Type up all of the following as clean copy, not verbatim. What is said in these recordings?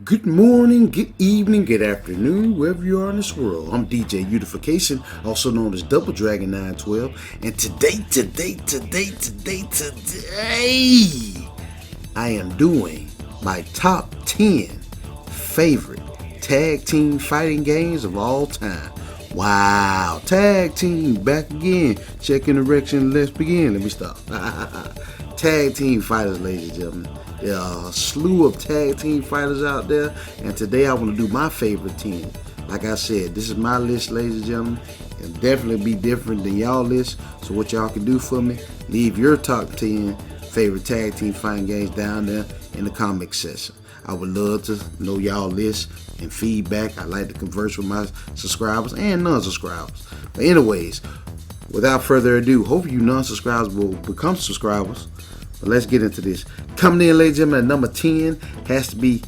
Good morning, good evening, good afternoon, wherever you are in this world. I'm DJ Unification, also known as Double Dragon 912, and today, I am doing my top 10 favorite tag team fighting games of all time. Wow, tag team back again. Checking direction, let's begin. Let me stop. Tag team fighters, ladies and gentlemen. There are a slew of tag team fighters out there, and today I want to do my favorite 10. Like I said, this is my list, ladies and gentlemen. It'll definitely be different than y'all list. So what y'all can do for me, leave your top 10 favorite tag team fighting games down there in the comment section. I would love to know y'all list and feedback. I like to converse with my subscribers and non-subscribers. But anyways, without further ado, hope you non-subscribers will become subscribers. But let's get into this. Coming in, ladies and gentlemen, at number 10 has to be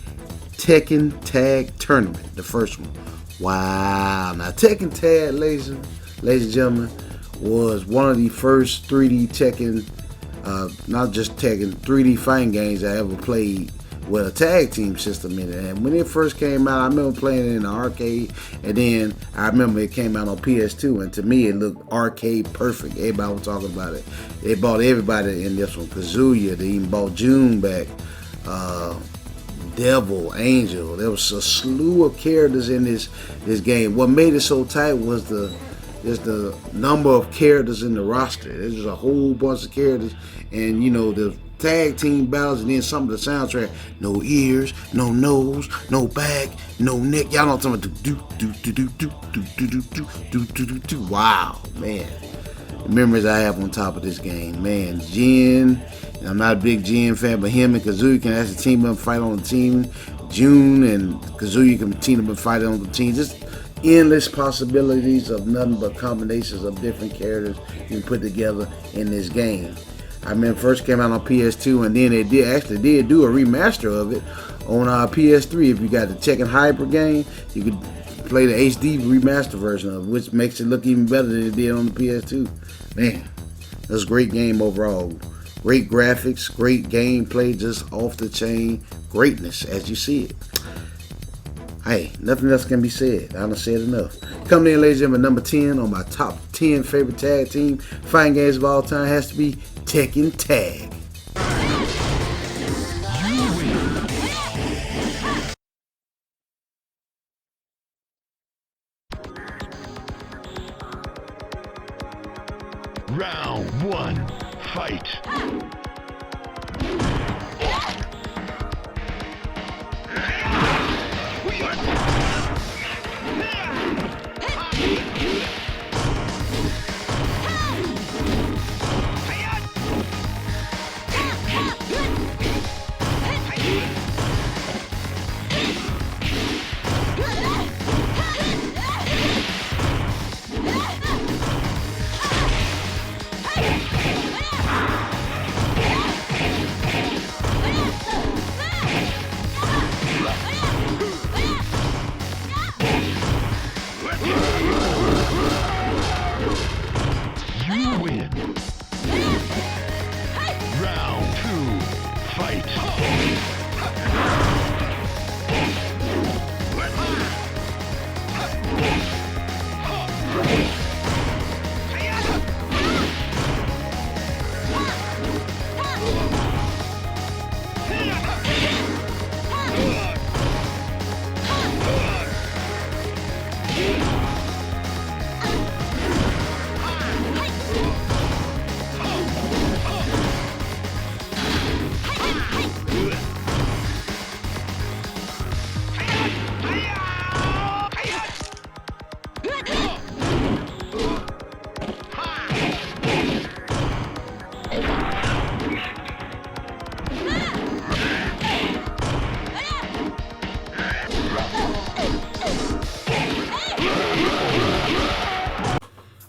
Tekken Tag Tournament, the first one. Wow. Now, Tekken Tag, ladies and gentlemen, was one of the first 3D Tekken, not just Tekken, 3D fighting games I ever played with a tag team system in it. And when it first came out, I remember playing it in the arcade, and then I remember it came out on PS2, and to me it looked arcade perfect. Everybody was talking about it. They bought everybody in this one. Kazuya, they even bought June back, Devil, Angel. There was a slew of characters in this game. What made it so tight was the number of characters in the roster. There's a whole bunch of characters, and you know, the tag team battles, and then some of the soundtrack. No ears, no nose, no back, no neck. Y'all know what I'm talking about. Wow, man. The memories I have on top of this game, man. Jin, and I'm not a big Jin fan, but him and Kazuya can actually team up and fight on the team. June and Kazuya can team up and fight on the team. Just endless possibilities of nothing but combinations of different characters you can put together in this game. I remember first came out on PS2, and then they did do a remaster of it on PS3. If you got the Tekken Hyper game, you could play the HD remaster version of it, which makes it look even better than it did on the PS2. Man, that's a great game overall. Great graphics, great gameplay, just off the chain greatness as you see it. Hey, nothing else can be said. I done said enough. Coming in, ladies and gentlemen, number 10 on my top 10 favorite tag team fighting games of all time has to be Tekken Tag. Round 1, fight! You win. Round 2, fight.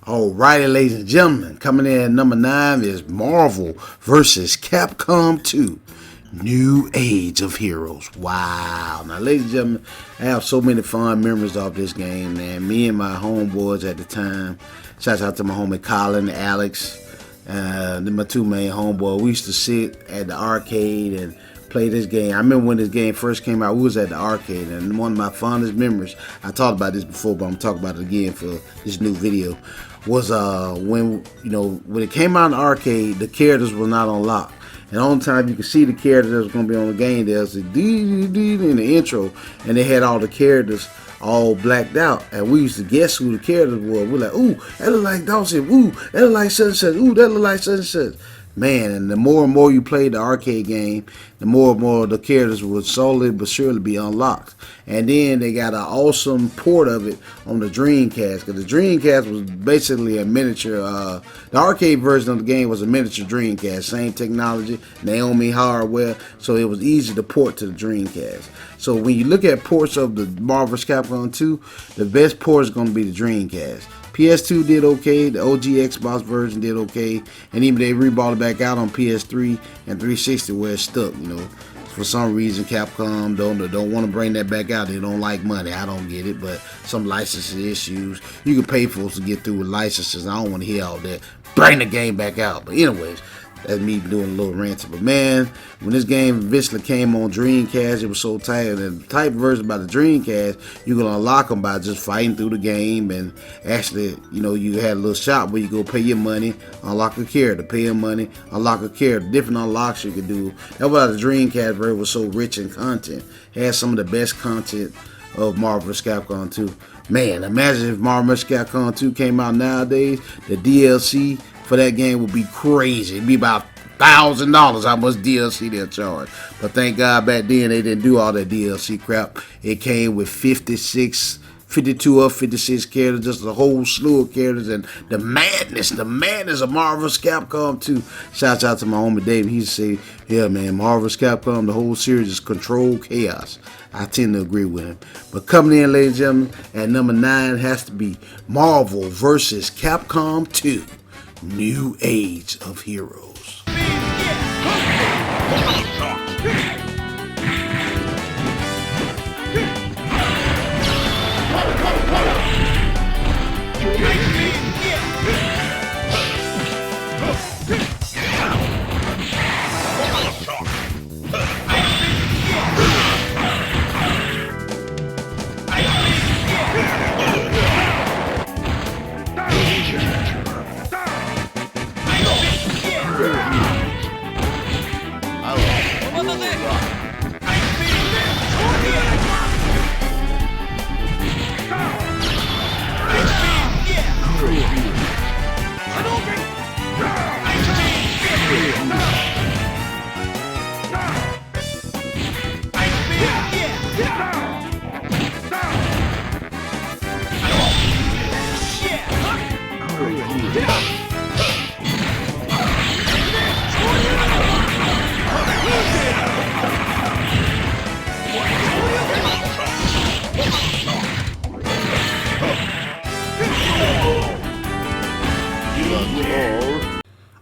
Alrighty, ladies and gentlemen, coming in at number 9 is Marvel vs. Capcom 2, New Age of Heroes. Wow. Now, ladies and gentlemen, I have so many fond memories of this game, man. Me and my homeboys at the time, shouts out to my homie Colin, Alex, then my two main homeboys, we used to sit at the arcade and play this game. I remember when this game first came out, we was at the arcade, and one of my fondest memories, I talked about this before, but I'm talking about it again for this new video, was when when it came out in the arcade, the characters were not unlocked. And the only time you could see the characters that was going to be on the game, there was the dee in the intro, and they had all the characters all blacked out. And we used to guess who the characters were. We're like, ooh, that look like Dawson. Ooh, that look like such and such. Ooh, that look like such and such. Man, and the more and more you played the arcade game, the more and more the characters would slowly but surely be unlocked. And then they got an awesome port of it on the Dreamcast, because the Dreamcast was basically a miniature, the arcade version of the game was a miniature Dreamcast, same technology, Naomi hardware, so it was easy to port to the Dreamcast. So when you look at ports of the Marvel vs. Capcom 2, the best port is going to be the Dreamcast. PS2 did okay, the OG Xbox version did okay, and even they rebought it back out on PS3 and 360 where it's stuck, For some reason, Capcom don't want to bring that back out. They don't like money. I don't get it, but some licensing issues. You can pay for us to get through with licenses. I don't want to hear all that. Bring the game back out. But anyways, that's me doing a little ranting. But man, when this game eventually came on Dreamcast, it was so tight. And the type version by the Dreamcast, you can unlock them by just fighting through the game. And actually, you had a little shop where you go pay your money, unlock a character, pay your money, unlock a character. Different unlocks you could do. That's why the Dreamcast version was so rich in content. It had some of the best content of Marvel vs. Capcom 2. Man, imagine if Marvel vs. Capcom 2 came out nowadays, the DLC for that game would be crazy. It'd be about $1,000 how much DLC they'll charge. But thank God back then they didn't do all that DLC crap. It came with 52 or 56 characters, just a whole slew of characters, and the madness of Marvel vs. Capcom 2. Shouts out to my homie David. He used to say, yeah man, Marvel vs. Capcom, the whole series is controlled chaos. I tend to agree with him. But coming in, ladies and gentlemen, at number 9 has to be Marvel vs. Capcom 2. New Age of Heroes.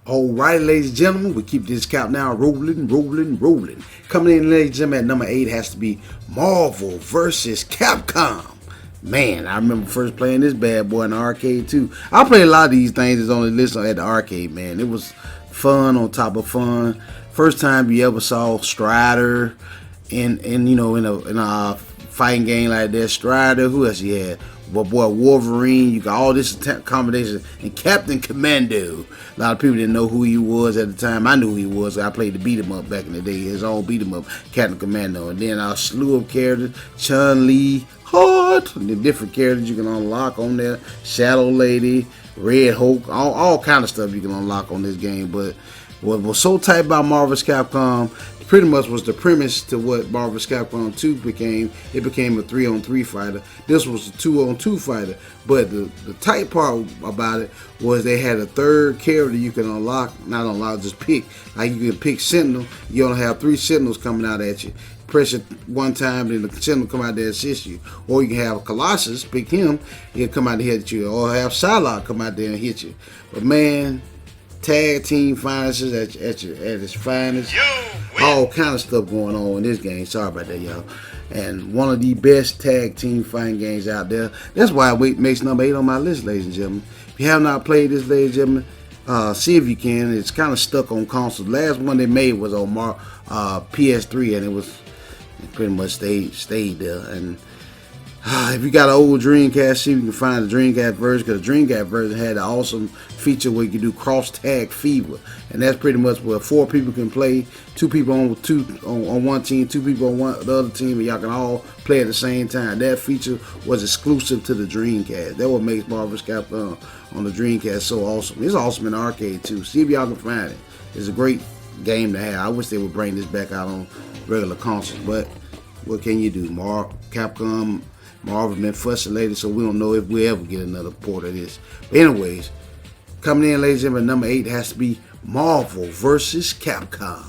Alright, ladies and gentlemen, we keep this countdown rolling. Coming in, ladies and gentlemen, at number 8 has to be Marvel vs. Capcom. Man, I remember first playing this bad boy in the arcade too. I played a lot of these things that's on the list at the arcade, man. It was fun on top of fun. First time you ever saw Strider in a fighting game like that. Strider, who else you had? Boy, Wolverine, you got all this combination, and Captain Commando. A lot of people didn't know who he was at the time. I knew who he was. I played the beat 'em up back in the day, his own beat 'em up, Captain Commando. And then a slew of characters, Chun-Li, Hot, the different characters you can unlock on there, Shadow Lady, Red Hulk, all kind of stuff you can unlock on this game. But what was so tight about Marvel vs. Capcom pretty much was the premise to what Marvel vs. Capcom 2 became. It became a 3-on-3 fighter. This was a 2-on-2 fighter. But the tight part about it was they had a third character you can unlock, not unlock, just pick. Like you can pick Sentinel. You only have 3 Sentinels coming out at you. Press it one time, then the Sentinel come out there and assist you. Or you can have Colossus, pick him, he'll come out there and hit you. Or have Psylocke come out there and hit you. But man, tag team finances at its finest. All kind of stuff going on in this game. Sorry about that, y'all. And one of the best tag team fighting games out there. That's why it makes number 8 on my list, ladies and gentlemen. If you have not played this, ladies and gentlemen, See if you can. It's kind of stuck on console. The last one they made was on PS3, and it pretty much stayed there. And if you got an old Dreamcast, see if you can find the Dreamcast version, because the Dreamcast version had an awesome feature where you can do cross tag fever, and that's pretty much where 4 people can play, 2 people on one team, 2 people on the other team, and y'all can all play at the same time. That feature was exclusive to the Dreamcast. That's what makes Marvel's Capcom on the Dreamcast so awesome. It's awesome in the arcade too. See if y'all can find it. It's a great game to have. I wish they would bring this back out on regular consoles, but what can you do? Capcom, Marvel been fussing lately, so we don't know if we ever get another port of this. But anyways, coming in, ladies and gentlemen, number 8 has to be Marvel vs. Capcom.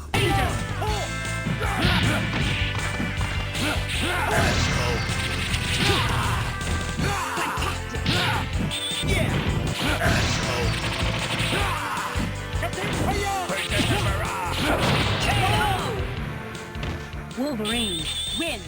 Wolverine, win!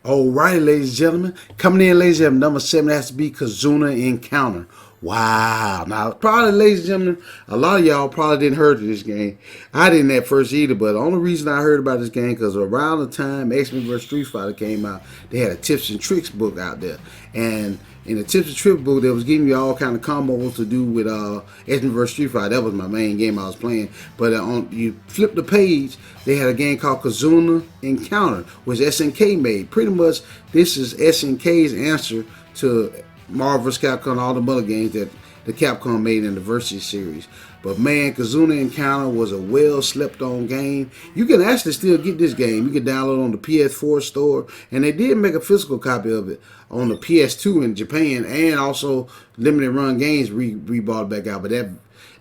Alrighty, ladies and gentlemen. Coming in, ladies and gentlemen, number 7 has to be Kazuna Encounter. Wow. Now, probably, ladies and gentlemen, a lot of y'all probably didn't heard of this game. I didn't at first either, but the only reason I heard about this game because around the time XMen vs. Street Fighter came out, they had a tips and tricks book out there. And in the tips and tricks book, they was giving you all kind of combos to do with XMen vs. Street Fighter. That was my main game I was playing. But you flip the page, they had a game called Kazuna Encounter, which SNK made. Pretty much, this is SNK's answer to Marvel vs. Capcom, all the other games that the Capcom made in the Versus series. But man, Kazuna Encounter was a well slept on game. You can actually still get this game. You can download it on the PS4 store, and they did make a physical copy of it on the PS2 in Japan, and also Limited Run Games rebought back out. But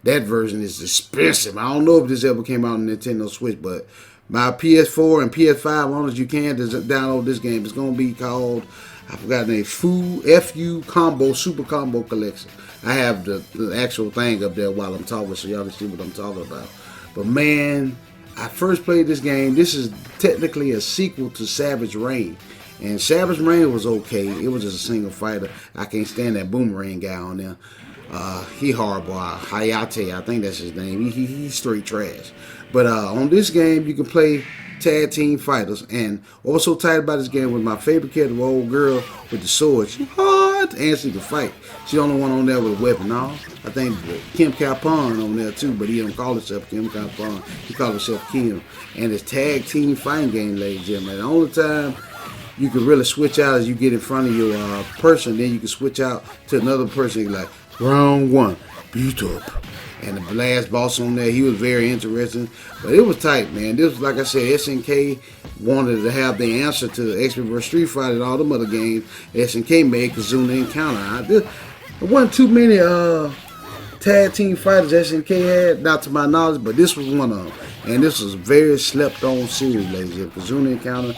that version is expensive. I don't know if this ever came out on Nintendo Switch, but my PS4 and PS5, as long as you can, to download this game. It's going to be called, I forgot the name, FU Combo Super Combo Collection. I have the actual thing up there while I'm talking, so y'all can see what I'm talking about. But man, I first played this game. This is technically a sequel to Savage Reign. And Savage Reign was okay. It was just a single fighter. I can't stand that Boomerang guy on there. He horrible. Hayate, I think that's his name. He's straight trash. But on this game, you can play tag team fighters. And what was so tight about this game was my favorite character, the old girl with the sword. She hard and she can fight. She's the only one on there with a weapon. No, I think Kim Capon on there too, but he don't call himself Kim Capon. He calls himself Kim. And it's tag team fighting game, ladies and gentlemen. The only time you can really switch out as you get in front of your person, then you can switch out to another person. Like round 1, beat up. And the last boss on there, he was very interesting. But it was tight, man. This was, like I said, SNK wanted to have the answer to XMen vs. Street Fighter and all them other games. SNK made Kazuna Encounter. There wasn't too many tag team fighters SNK had, not to my knowledge, but this was one of them. And this was a very slept-on series, ladies and gentlemen. Kazuna Encounter.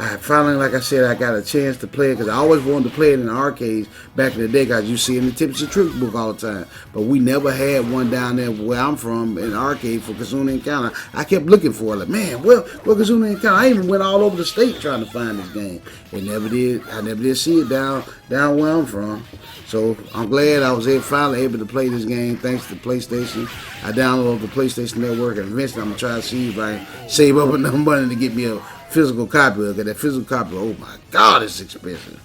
I finally, like I said, I got a chance to play it because I always wanted to play it in the arcades back in the day, guys. You see it in the Tips and Tricks book all the time. But we never had one down there where I'm from in the arcade for Kazuna Encounter. I kept looking for it. Like, man, well, Kazuna Encounter. I even went all over the state trying to find this game. I never did see it down where I'm from. So I'm glad I was finally able to play this game thanks to PlayStation. I downloaded the PlayStation Network, and eventually I'm going to try to see if I can save up enough money to get me a physical copy of it. That physical copy, oh my God, it's expensive.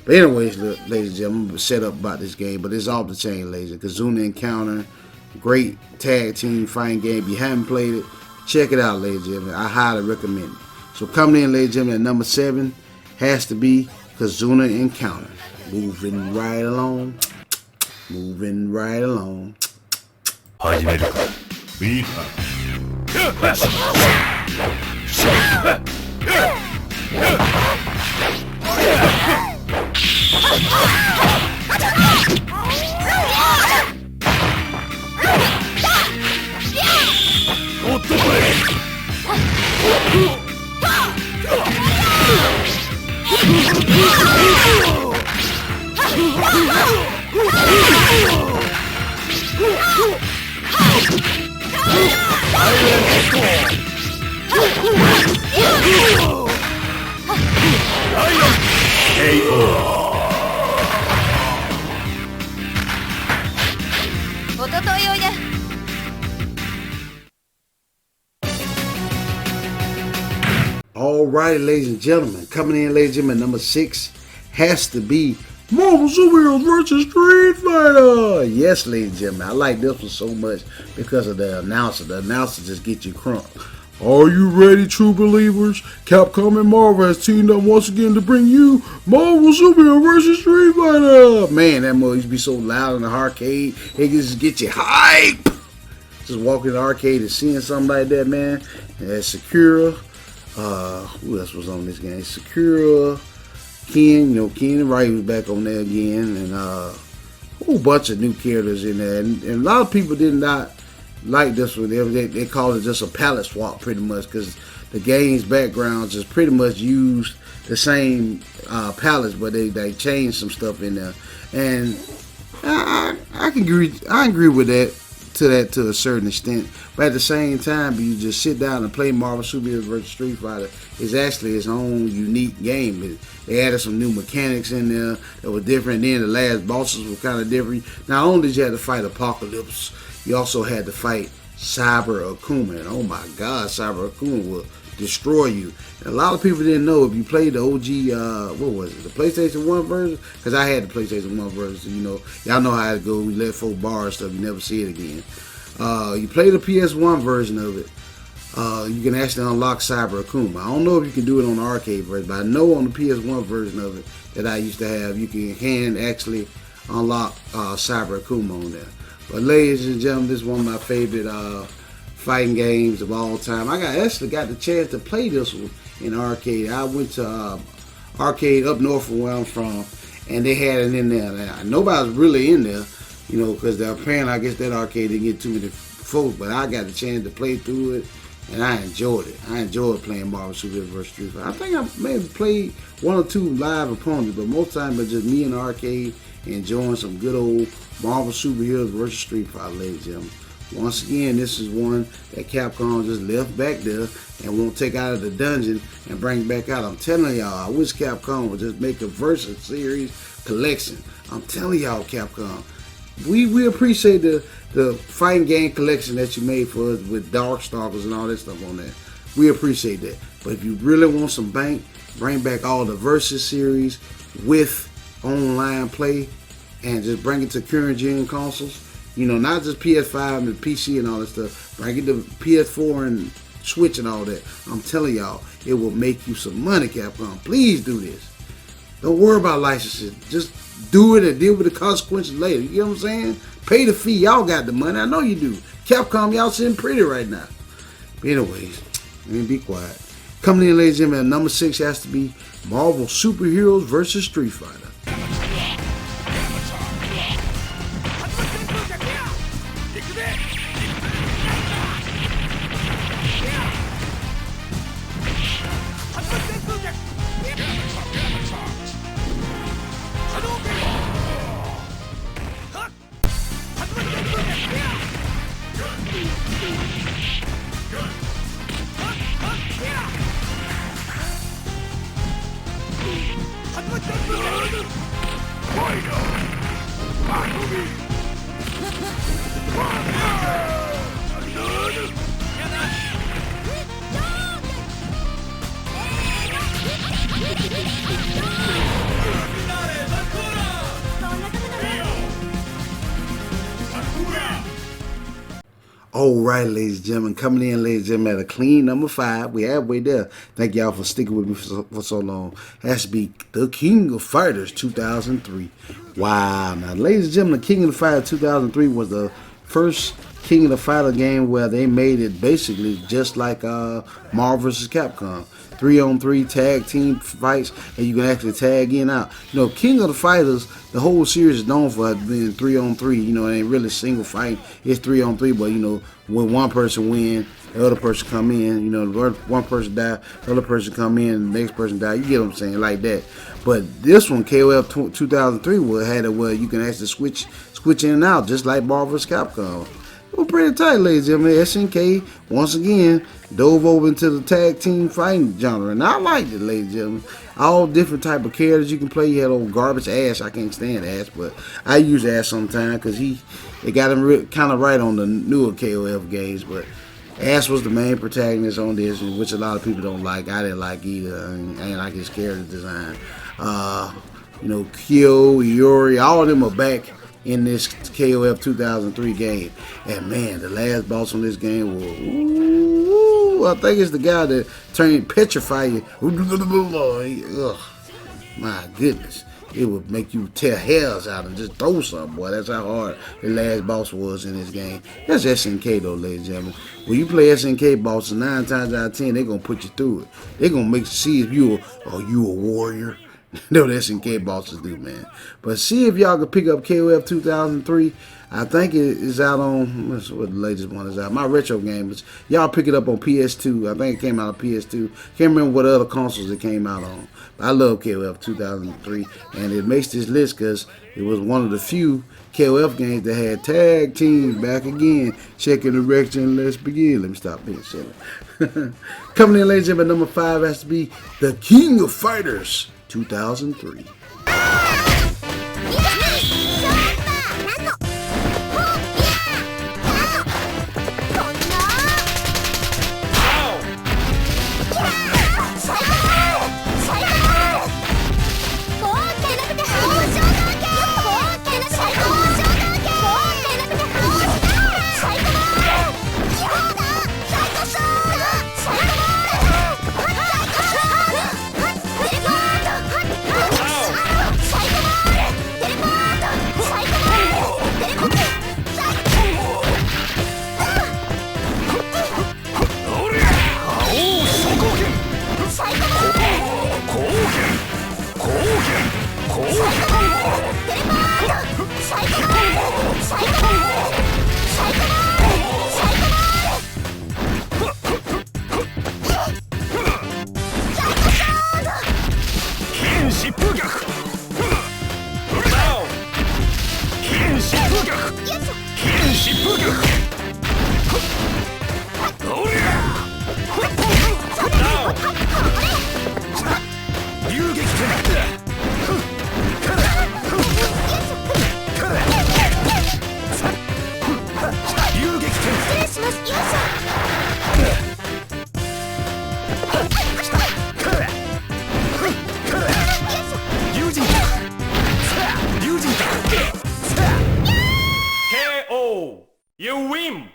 But anyways, ladies and gentlemen, I'm going to set up about this game, but it's off the chain, ladies. Kazuna Encounter, great tag team fighting game. If you haven't played it, check it out, ladies and gentlemen. I highly recommend it. So coming in, ladies and gentlemen, at number 7 has to be Kazuna Encounter. Moving right along. Moving right along. 始めるか。ビーKO Alrighty, ladies and gentlemen, coming in, ladies and gentlemen, number 6 has to be Marvel Superheroes vs. Street Fighter. Yes, ladies and gentlemen, I like this one so much because of the announcer. The announcer just gets you crunk. Are you ready, true believers? Capcom and Marvel has teamed up once again to bring you Marvel Superheroes vs. Street Fighter. Man, that movie used to be so loud in the arcade. It just get you hype. Just walking in the arcade and seeing something like that, man. And that's Sakura. Who else was on this game? Sakura, Ken, Ken and Ray was back on there again, and a whole bunch of new characters in there. And a lot of people did not like this one. They called it just a palette swap, pretty much, because the game's background just pretty much used the same palettes, but they changed some stuff in there. And I can agree. I agree with that. To a certain extent, but at the same time, you just sit down and play Marvel Superheroes vs. Street Fighter. It's actually its own unique game. They added some new mechanics in there that were different. Then the last bosses were kind of different. Not only did you have to fight Apocalypse, you also had to fight Cyber Akuma. And oh my God, Cyber Akuma will destroy you. And a lot of people didn't know, if you played the OG, what was it, the PlayStation 1 version? Because I had the PlayStation 1 version, so y'all know how it goes. We let folk borrow stuff, you never see it again. You play the PS1 version of it, you can actually unlock Cyber Akuma. I don't know if you can do it on the arcade version, but I know on the PS1 version of it that I used to have, you can actually unlock Cyber Akuma on there. But ladies and gentlemen, this is one of my favorite fighting games of all time. I actually got the chance to play this one in arcade. I went to arcade up north from where I'm from, and they had it in there. Now, nobody's really in there, because apparently I guess that arcade didn't get too many folks, but I got the chance to play through it, and I enjoyed it. I enjoyed playing Marvel Superheroes vs. Street Fighter. I think I maybe played one or two live opponents, but most times it's just me in the arcade enjoying some good old Marvel Superheroes vs. Street Fighter, ladies and gentlemen. Once again, this is one that Capcom just left back there and won't take out of the dungeon and bring back out. I'm telling y'all, I wish Capcom would just make a Versus series collection. I'm telling y'all, Capcom, we appreciate the fighting game collection that you made for us with Darkstalkers and all that stuff on there. We appreciate that. But if you really want some bank, bring back all the Versus series with online play and just bring it to current gen consoles. Not just PS5 and the PC and all that stuff. Bring it to PS4 and Switch and all that. I'm telling y'all, it will make you some money, Capcom. Please do this. Don't worry about licensing. Just do it and deal with the consequences later. You know what I'm saying? Pay the fee. Y'all got the money. I know you do. Capcom, y'all sitting pretty right now. But anyways, let me be quiet. Coming in, ladies and gentlemen, number 6 has to be Marvel Superheroes vs. Street Fighter. Alright, ladies and gentlemen, coming in, ladies and gentlemen, at a clean number 5. We halfway there. Thank y'all for sticking with me for so long. Has to be the King of Fighters 2003. Wow. Now, ladies and gentlemen, the King of the Fighter 2003 was the first King of the Fighter game where they made it basically just like Marvel vs. Capcom. 3-on-3 tag team fights, and you can actually tag in out. King of the Fighters, the whole series is known for being 3-on-3. It ain't really single fight. It's 3-on-3, but when one person win, the other person come in. One person die, the other person come in, the next person die. You get what I'm saying, like that. But this one, KOF 2003, had it where you can actually switch in and out, just like Marvel vs. Capcom. Well, pretty tight, ladies and gentlemen. SNK, once again, dove over into the tag team fighting genre. And I liked it, ladies and gentlemen. All different type of characters you can play. You had old garbage Ash. I can't stand Ash, but I use Ash sometimes because they got him kind of right on the newer KOF games. But Ash was the main protagonist on this, which a lot of people don't like. I didn't like either. I ain't like his character design. You know, Kyo, Iori, all of them are back in this KOF 2003 game. And man, the last boss on this game was, ooh, I think it's the guy that turned petrify you. Ugh, my goodness. It would make you tear hairs out and just throw something, boy. That's how hard the last boss was in this game. That's SNK though, ladies and gentlemen. When you play SNK bosses, 9 times out of 10, they're gonna put you through it. They're gonna make you see if you a warrior. No, that's SNK bosses do, man. But see if y'all can pick up KOF 2003. I think it is out on, what the latest one is out. My retro game is, y'all pick it up on PS2. I think it came out on PS2. Can't remember what other consoles it came out on. But I love KOF 2003. And it makes this list because it was one of the few KOF games that had tag team back again. Checking direction, let's begin. Let me stop being silly. Coming in, ladies and gentlemen, number 5 has to be the King of Fighters 2003. You win!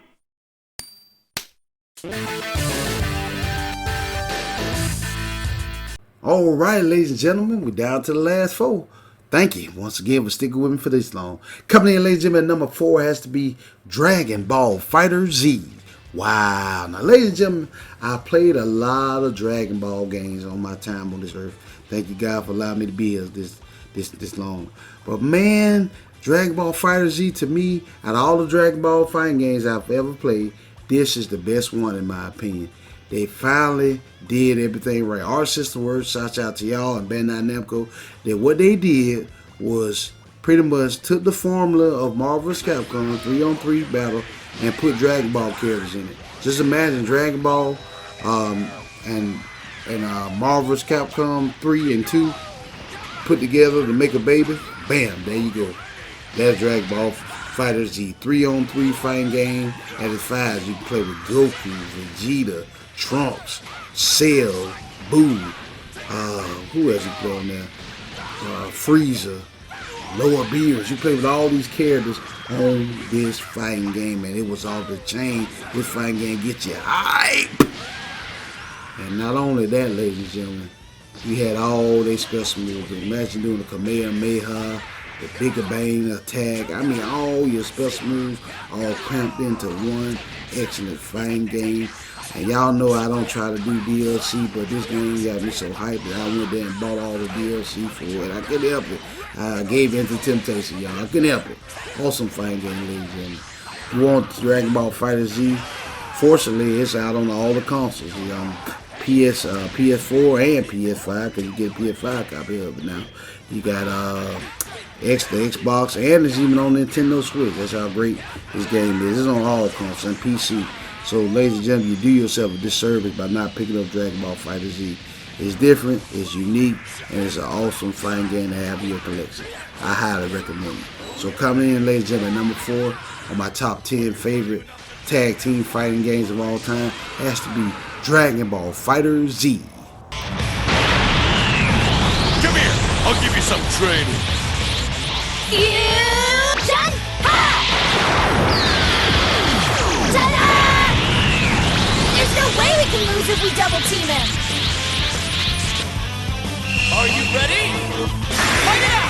Alright, ladies and gentlemen, we're down to the last 4. Thank you once again for sticking with me for this long. Coming in, ladies and gentlemen, number 4 has to be Dragon Ball FighterZ. Wow. Now, ladies and gentlemen, I played a lot of Dragon Ball games on my time on this earth. Thank you, God, for allowing me to be here this long. But man, Dragon Ball FighterZ, to me, out of all the Dragon Ball fighting games I've ever played, this is the best one in my opinion. They finally did everything right. Our System Works, shout out to y'all and Bandainamco, that what they did was pretty much took the formula of Marvel vs. Capcom 3-on-3 battle and put Dragon Ball characters in it. Just imagine Dragon Ball and Marvel vs. Capcom 3 and 2 put together to make a baby. Bam, there you go. That's Dragon Ball FighterZ 3-on-3 fighting game. At its 5, you can play with Goku, Vegeta, Trunks, Cell, Boo. Who else you play on there? Frieza, Lower Beers. You play with all these characters on this fighting game, and it was off the chain. This fighting game gets you hype. And not only that, ladies and gentlemen, you had all their special moves. Imagine doing the Kamehameha, the Bigger Bang attack. I mean, all your special moves all cramped into one excellent fighting game. And y'all know I don't try to do DLC, but this game got me so hyped that I went there and bought all the DLC for it. I couldn't help it. I gave in to temptation, y'all. I couldn't help it. Awesome fighting game, ladies and gentlemen. If you want Dragon Ball FighterZ, fortunately, it's out on all the consoles. PS4 and PS5, because you get a PS5 copy of it now. You got the Xbox, and it's even on Nintendo Switch. That's how great this game is. It's on all consoles and PC. So, ladies and gentlemen, you do yourself a disservice by not picking up Dragon Ball FighterZ. It's different, it's unique, and it's an awesome fighting game to have in your collection. I highly recommend it. So, coming in, ladies and gentlemen, number 4 on my top 10 favorite tag team fighting games of all time has to be Dragon Ball FighterZ. Come here, I'll give you some training. Fusion! Ha! Ta-da! There's no way we can lose if we double team him. Are you ready? Fight it out!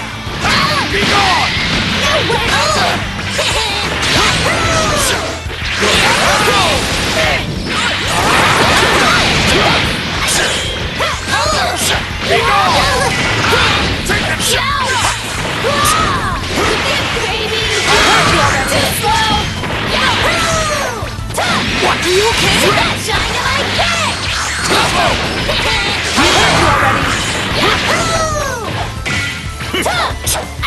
Be gone! No way! Be gone! Take that shot! Baby! Too slow! Yahoo! What? Are you okay? Too bad, shine like that! I heard you already! Yahoo!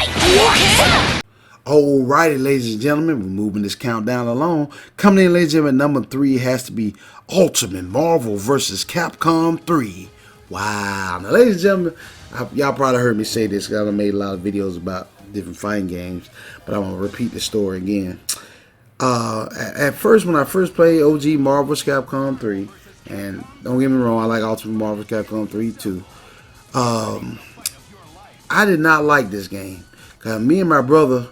Are you okay? Alrighty, ladies and gentlemen, we're moving this countdown along. Coming in, ladies and gentlemen, number 3 has to be Ultimate Marvel vs. Capcom 3. Wow. Now, ladies and gentlemen, y'all probably heard me say this because I made a lot of videos about different fighting games, but I'm going to repeat the story again. At first, when I first played OG Marvel vs. Capcom 3, and don't get me wrong, I like Ultimate Marvel vs. Capcom 3 too, I did not like this game. Because me and my brother,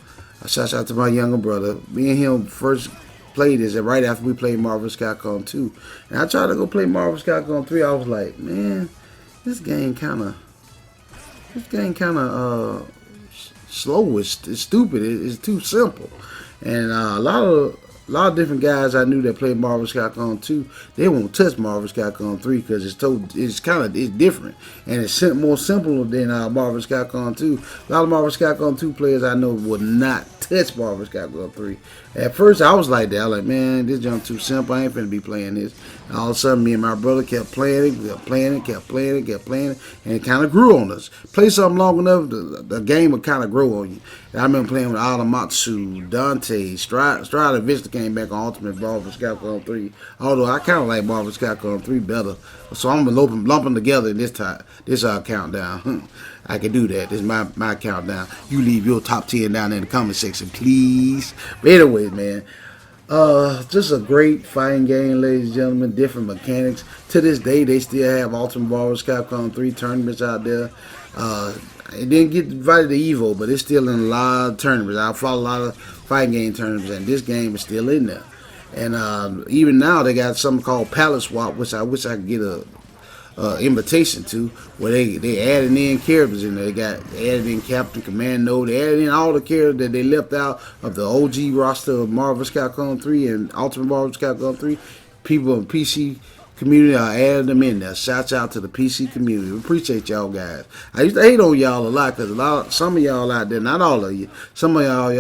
shout out to my younger brother, me and him first played this right after we played Marvel vs. Capcom 2. And I tried to go play Marvel vs. Capcom 3. I was like, man, this game kind of slow. It's stupid. It's too simple. And a lot of different guys I knew that played Marvel vs. Capcom 2, they won't touch Marvel vs. Capcom 3 because it's different and it's more simple than Marvel vs. Capcom 2. A lot of Marvel vs. Capcom 2 players I know would not touch Marvel vs. Capcom 3. At first I was like that. I was like, man, this junk too simple. I ain't finna be playing this. And all of a sudden, me and my brother kept playing it, and it kind of grew on us. Play something long enough, the game would kind of grow on you. And I remember playing with Alamatsu, Dante, Strider Vista came back on Ultimate Marvel vs. Capcom 3. Although I kind of like Marvel vs. Capcom 3 better. So I'm lumping together in this countdown. I can do that. This is my countdown. You leave your top 10 down in the comment section, please. But anyways, man. Just a great fighting game, ladies and gentlemen. Different mechanics. To this day, they still have Ultimate Marvel vs. Capcom 3 tournaments out there. It didn't get invited to EVO, but it's still in a lot of tournaments. I follow a lot of fighting game tournaments, and this game is still in there. And even now, they got something called Palette Swap, which I wish I could get a invitation to, where they added in characters in there. They added in Captain Commando. They added in all the characters that they left out of the OG roster of Marvel vs. Capcom 3 and Ultimate Marvel vs. Capcom 3. People in the PC community are adding them in there. Shouts out to the PC community. We appreciate y'all guys. I used to hate on y'all a lot because some of y'all out there, not all of you, some of y'all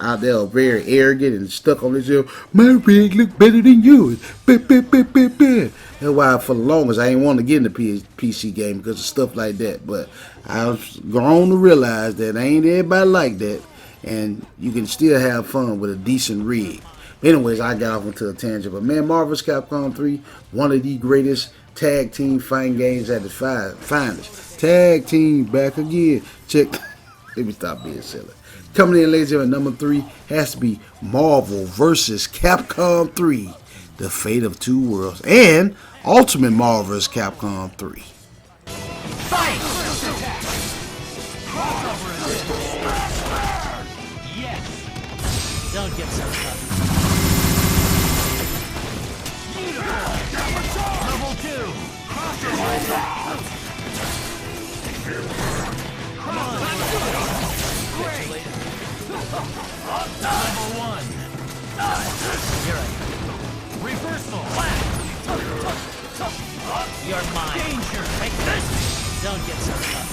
out there are very arrogant and stuck on this. My rig look better than yours. That's why for the longest I ain't want to get in the PC game because of stuff like that. But I've grown to realize that ain't everybody like that, and you can still have fun with a decent rig. Anyways, I got off into a tangent, but man, Marvel vs. Capcom 3, one of the greatest tag team fighting games at its finest. Tag team back again. Check. Let me stop being silly. Coming in, ladies and gentlemen, number 3 has to be Marvel vs. Capcom 3, The Fate of Two Worlds, and Ultimate Marvel vs. Capcom 3. Fight! Yes! Don't get so tough. Level 2! Come on, great! Level 1! Here I go. Reversal! You're mine. Danger! Take this! Don't get so tough.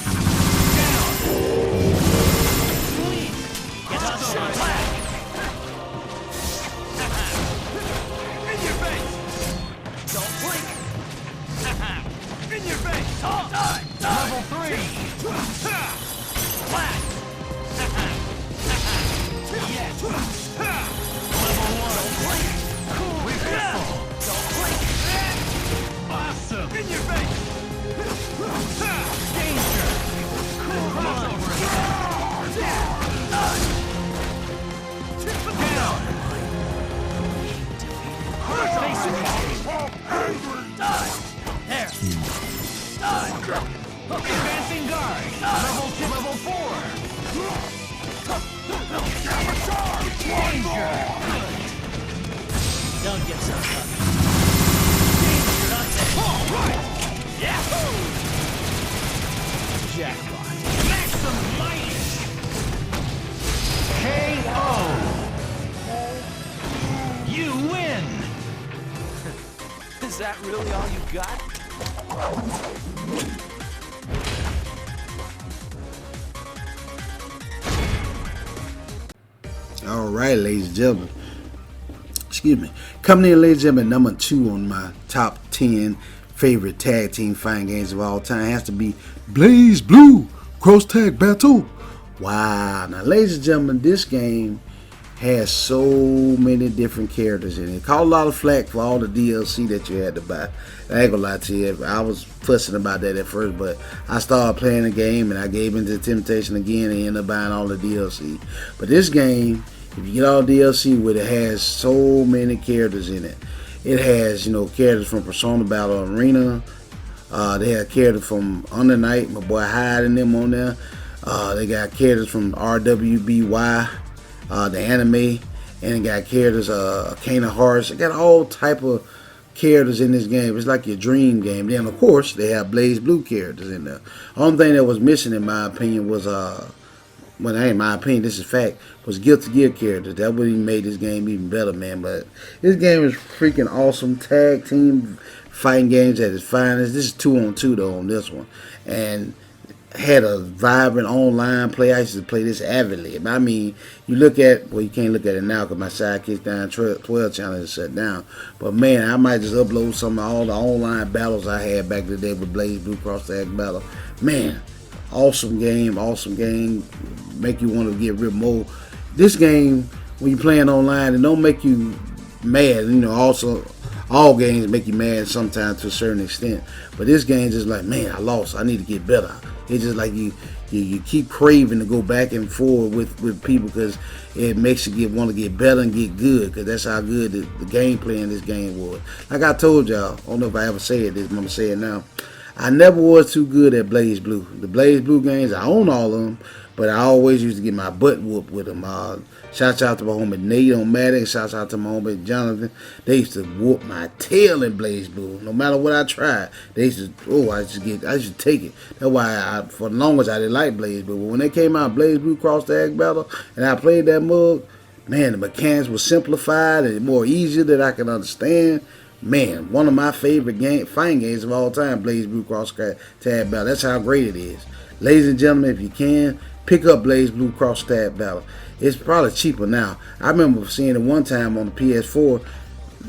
Clean! Get on Crossover shot. flag! In your face! Don't blink! In your face! Die! Level 3! Flat! Yes! Level 1! Cool! Reversal! Don't blink! Awesome! In your face! Danger! Cool! Crossover! Down! Jackpot. Maximum mighty. KO. You win. Is that really all you got? All right, ladies and gentlemen. Excuse me. Coming in, ladies and gentlemen, number 2 on my top 10 favorite tag team fighting games of all time has to be Blaze Blue Cross Tag Battle. Wow. Now, ladies and gentlemen, this game has so many different characters in it. Caught a lot of flack for all the DLC that you had to buy. I ain't gonna lie to you, I was fussing about that at first, but I started playing the game and I gave into the temptation again and ended up buying all the DLC. But this game, if you get all DLC with it, has so many characters in it. It has, you know, characters from Persona Battle Arena. They have characters from Under Night, my boy Hyde and them on there. They got characters from RWBY. The anime, and it got characters, Kingdom Hearts. It got all type of characters in this game. It's like your dream game. Then of course they have Blaze Blue characters in there. Only thing that was missing, in my opinion, was well, that ain't my opinion. This is fact. Was Guilty Gear characters. That would even made this game even better, man. But this game is freaking awesome. Tag team fighting games at its finest. This is 2-on-2 though on this one, and had a vibrant online play. I used to play this avidly. I mean, you look at, well, you can't look at it now because my sidekick's down, 12 channel is shut down. But man, I might just upload some of all the online battles I had back in the day with Blaze Blue Cross Tag Battle. Man, awesome game, awesome game. Make you want to get rid more. This game, when you're playing online, it don't make you mad. You know, also, all games make you mad sometimes to a certain extent. But this game is just like, man, I lost. I need to get better. It's just like you keep craving to go back and forth with people because it makes you want to get better and get good, because that's how good the gameplay in this game was. Like I told y'all, I don't know if I ever said this, but I'm going to say it now. I never was too good at Blaze Blue. The Blaze Blue games, I own all of them, but I always used to get my butt whooped with them. Shouts out to my homie Nate on Madden. Shouts out to my homie Jonathan. They used to whoop my tail in Blaze Blue. No matter what I tried, they used to, I used to take it. That's why for the longest I didn't like Blaze Blue. But when they came out, Blaze Blue Cross Tag Battle, and I played that mug, man, the mechanics were simplified and more easier that I could understand. Man, one of my favorite fighting games of all time, Blaze Blue Cross Tag Battle. That's how great it is. Ladies and gentlemen, if you can, pick up Blaze Blue Cross Tag Battle. It's probably cheaper now. I remember seeing it one time on the PS4.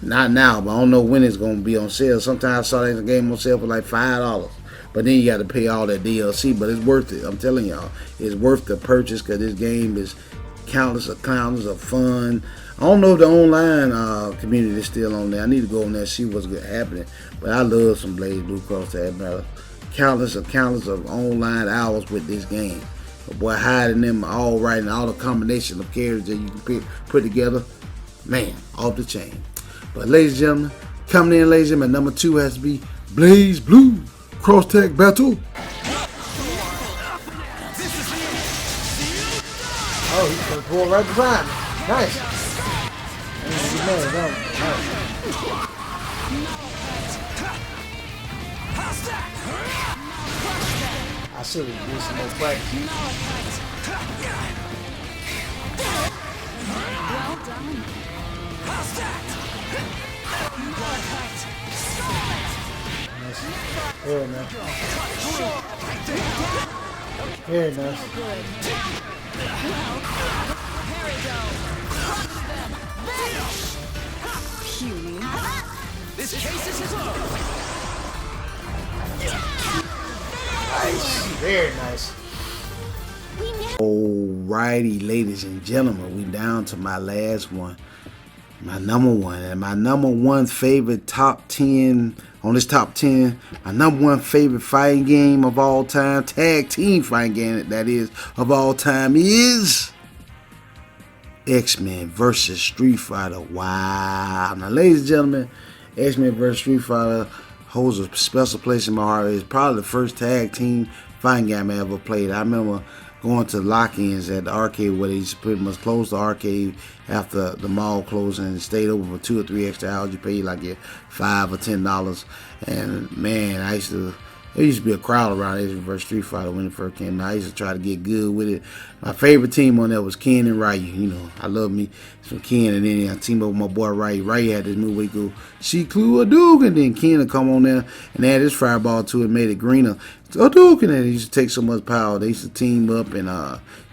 Not now, but I don't know when it's going to be on sale. Sometimes I saw that game on sale for like $5. But then you got to pay all that DLC. But it's worth it. I'm telling y'all. It's worth the purchase because this game is countless of fun. I don't know if the online community is still on there. I need to go on there and see what's happening. But I love some Blaze Blue Cross Tag Battle. Countless of online hours with this game. But boy, hiding them all right, and all the combination of characters that you can put together, man, off the chain. But ladies and gentlemen, coming in, ladies and gentlemen, number 2 has to be Blaze Blue Cross Tag Battle. Oh, he's gonna pull right behind me. Nice. I should have used some more practice. Well done. Very nice. Very nice. Puny. This case is closed. Nice. Very nice. Alrighty, ladies and gentlemen, we down to my last one. My number one. And my number one favorite top 10 on this top 10. My number one favorite fighting game of all time. Tag team fighting game, that is, of all time is X-Men versus Street Fighter. Wow. Now, ladies and gentlemen, X-Men versus Street Fighter holds a special place in my heart. It's probably the first tag team fighting game I ever played. I remember going to lock-ins at the arcade where they used to pretty much close the arcade after the mall closing and stayed over for 2 or 3 extra hours. You paid like your $5 or $10. And man, there used to be a crowd around X-Men vs. Street Fighter when it first came out. I used to try to get good with it. My favorite team on there was Ken and Ryu. You know, I love me some Ken, and then I teamed up with my boy Ryu. Ryu had this move where he go, "She clue a duke," and then Ken would come on there and add his fireball to it, made it greener. A duke, and then he used to take so much power. They used to team up, and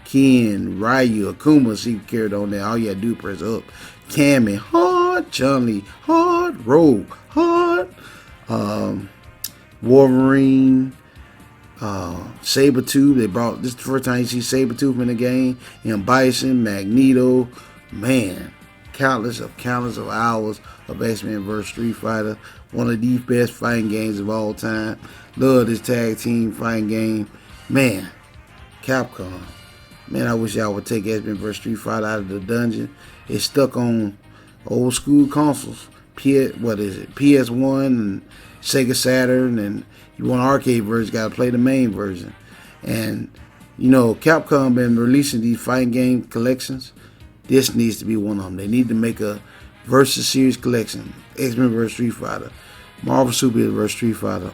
Ken, Ryu, Akuma, she carried on there. All you had to do press up. Cammy, hard. Chun-Li, hard. Rogue, hard. Wolverine, Sabretooth. They brought this is the first time you see Sabretooth in the game. And Bison, Magneto, man, countless of hours of X-Men vs. Street Fighter. One of the best fighting games of all time. Love this tag team fighting game. Man, Capcom. Man, I wish y'all would take X-Men vs. Street Fighter out of the dungeon. It's stuck on old school consoles. PS1 and Sega Saturn, and you want an arcade version, got to play the main version. And you know, Capcom been releasing these fighting game collections. This needs to be one of them. They need to make a Versus Series collection. X-Men vs. Street Fighter, Marvel Super vs. Street Fighter,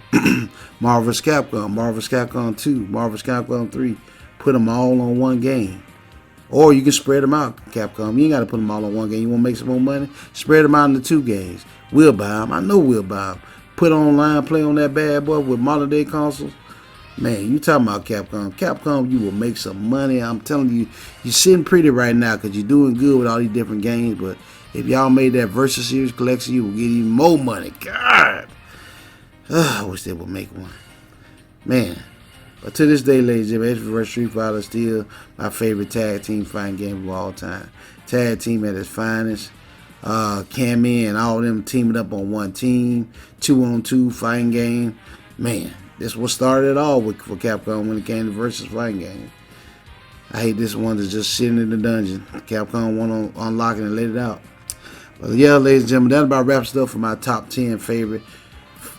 Marvel vs. Capcom, Marvel vs. Capcom 2, Marvel vs. Capcom 3. Put them all on one game. Or you can spread them out, Capcom. You ain't got to put them all on one game. You want to make some more money? Spread them out into 2 games. We'll buy them. I know we'll buy them. Put online, play on that bad boy with modern day consoles. Man, you talking about Capcom. Capcom, you will make some money. I'm telling you, you're sitting pretty right now because you're doing good with all these different games. But if y'all made that Versus Series collection, you will get even more money. God. I wish they would make one. Man. But to this day, ladies and gentlemen, X-Men vs. Street Fighter is still my favorite tag team fighting game of all time. Tag team at its finest. Cammy and all of them teaming up on one team, 2-on-2 fighting game. Man, this what started it all for Capcom when it came to versus fighting game. I hate this one that's just sitting in the dungeon. Capcom want to unlock it and let it out. But yeah, ladies and gentlemen, that about wraps it up for my top 10 favorite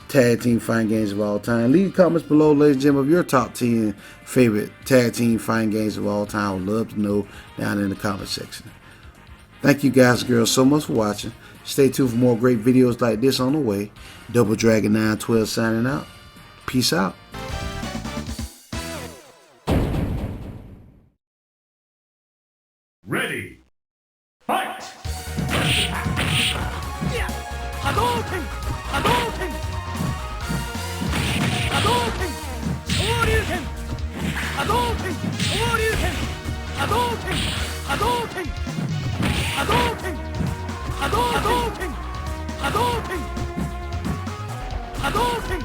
tag team fighting games of all time. Leave comments below, ladies and gentlemen, of your top 10 favorite tag team fighting games of all time. I would love to know down in the comment section. Thank you guys and girls so much for watching. Stay tuned for more great videos like this on the way. Double Dragon 912 signing out. Peace out. Ready. Fight! Hadouken! Hadouken! Hadouken! Shoryuken! Hadouken! Shoryuken! Hadouken! Hadouken! Hadouken! Hadouken! Hadouken! Hadouken! Hadouken!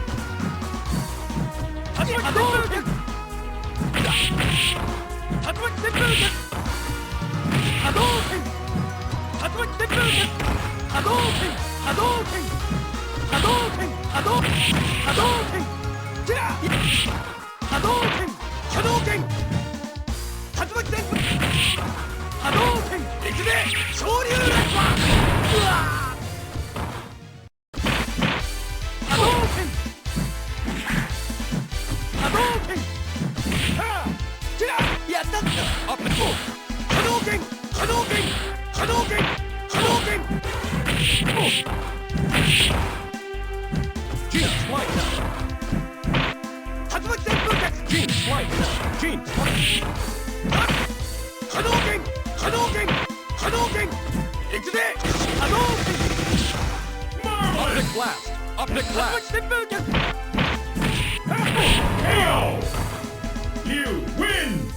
Hadouken! Hadouken! Hadouken! Hadouken! Hadouken! Hadouken! Hadouken! Hadouken! Hadouken! Hadouken! Hadouken! Hadouken! いくぜ昇竜ラッパうわHadouken! Hadouken! Ha! キラやったアップHadouken! Hadouken! Hadouken! Hadouken! Gene Flight! Hadouken! Gene Flight! Gene Flight! Hadouken! Hadouken! Hadouken! いくぜHadouken! Optic Blast! Optic Blast! KO! You win!